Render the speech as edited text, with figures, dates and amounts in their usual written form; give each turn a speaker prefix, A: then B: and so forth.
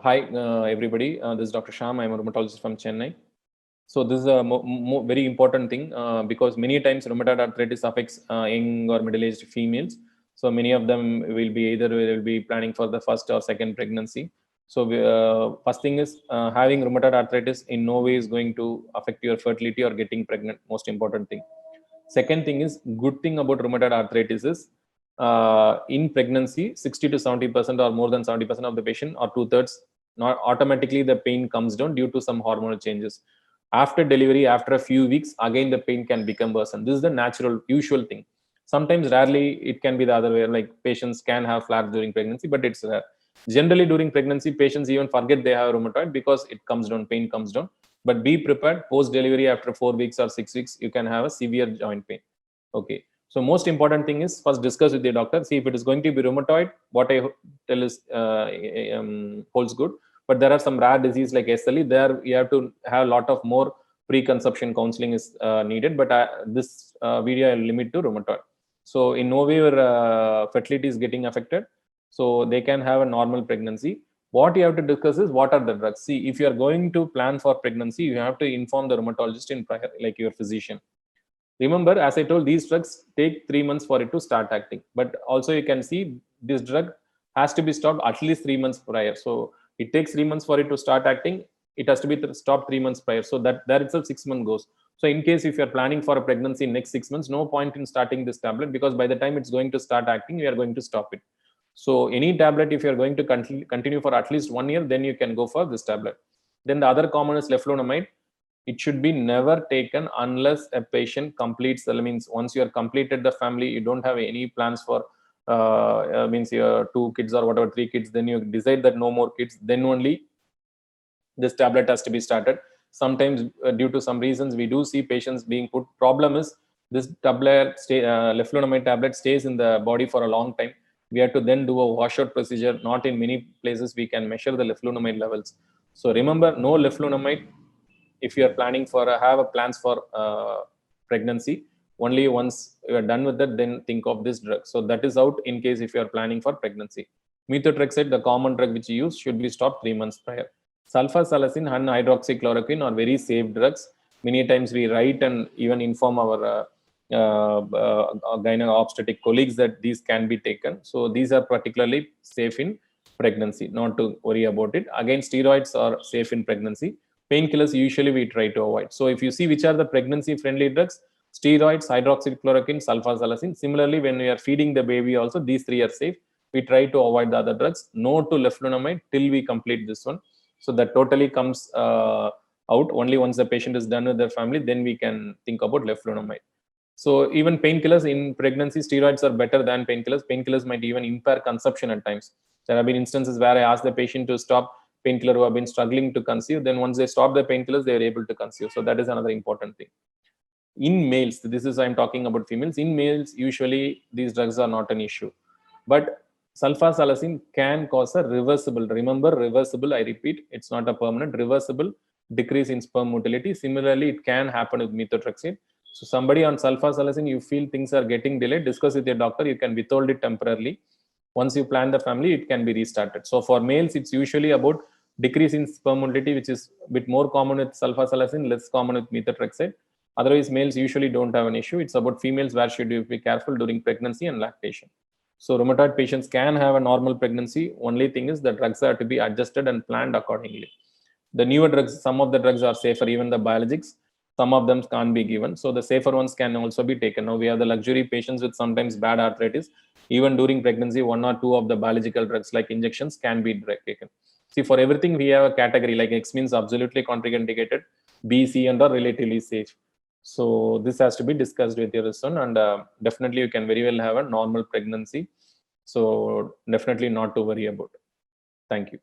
A: Hi, everybody. This is Dr. Sham. I'm a rheumatologist from Chennai. So this is a very important thing because many times rheumatoid arthritis affects young or middle-aged females. So many of them will be planning for the first or second pregnancy. So first thing is having rheumatoid arthritis in no way is going to affect your fertility or getting pregnant. Most important thing. Second thing is, good thing about rheumatoid arthritis is in pregnancy, 60 to 70% or more than 70% of the patient or 2/3, not automatically the pain comes down due to some hormonal changes. After delivery, after a few weeks, again the pain can become worse. And this is the natural, usual thing. Sometimes, rarely, it can be the other way. Like patients can have flares during pregnancy, but it's rare. Generally, during pregnancy, patients even forget they have rheumatoid because it comes down, pain comes down. But be prepared, post delivery after 4 weeks or 6 weeks, you can have a severe joint pain. Okay. So most important thing is first discuss with the doctor, see if it is going to be rheumatoid. What I tell is holds good. But there are some rare disease like SLE. There you have to have a lot of more pre-conception counseling is needed. But this video I will limit to rheumatoid. So in no way your fertility is getting affected. So they can have a normal pregnancy. What you have to discuss is what are the drugs. See, if you are going to plan for pregnancy, you have to inform the rheumatologist in prior, like your physician. Remember, as I told, these drugs take 3 months for it to start acting. But also you can see this drug has to be stopped at least 3 months prior. So it takes 3 months for it to start acting. It has to be stopped 3 months prior. So that there itself 6 months goes. So in case if you're planning for a pregnancy in next 6 months, no point in starting this tablet because by the time it's going to start acting, we are going to stop it. So any tablet, if you're going to continue for at least 1 year, then you can go for this tablet. Then the other common is leflunomide. It should be never taken unless a patient completes the means. Once you are completed the family, you don't have any plans for means your 2 kids or whatever, 3 kids, then you decide that no more kids, then only this tablet has to be started. Sometimes due to some reasons we do see patients being put. Problem is this tablet leflunomide tablet stays in the body for a long time. We have to then do a washout procedure. Not in many places we can measure the leflunomide levels. So remember, no leflunomide if you are planning for have a plans for pregnancy. Only once you are done with that, then think of this drug. So that is out in case if you are planning for pregnancy. Methotrexate, the common drug which you use, should be stopped 3 months prior. Sulfasalazine and hydroxychloroquine are very safe drugs. Many times we write and even inform our gynecological obstetric colleagues that these can be taken. So these are particularly safe in pregnancy, not to worry about it. Again, steroids are safe in pregnancy. Painkillers usually we try to avoid. So if you see which are the pregnancy friendly drugs, steroids, hydroxychloroquine, sulfasalazine. Similarly, when we are feeding the baby also, these 3 are safe. We try to avoid the other drugs. No to leflunomide till we complete this one. So that totally comes out. Only once the patient is done with their family, then we can think about leflunomide. So even painkillers in pregnancy, steroids are better than painkillers. Painkillers might even impair conception at times. There have been instances where I asked the patient to stop painkiller who have been struggling to conceive. Then once they stop the painkillers, they are able to conceive. So that is another important thing. In males, this is I'm talking about females. In males, usually these drugs are not an issue. But sulfasalazine can cause a reversible. Remember, reversible, I repeat, it's not a permanent, reversible decrease in sperm motility. Similarly, it can happen with methotrexate. So somebody on sulfasalazine, you feel things are getting delayed, discuss with your doctor, you can withhold it temporarily. Once you plan the family, it can be restarted. So for males, it's usually about decrease in sperm motility, which is a bit more common with sulfasalazine, less common with methotrexate. Otherwise, males usually don't have an issue. It's about females where should you be careful during pregnancy and lactation. So rheumatoid patients can have a normal pregnancy. Only thing is the drugs are to be adjusted and planned accordingly. The newer drugs, some of the drugs are safer, even the biologics. Some of them can't be given. So the safer ones can also be taken. Now we have the luxury patients with sometimes bad arthritis. Even during pregnancy, 1 or 2 of the biological drugs like injections can be taken. See, for everything we have a category, like X means absolutely contraindicated, B, C, and are relatively safe. So this has to be discussed with your son, and definitely you can very well have a normal pregnancy. So definitely not to worry about. Thank you.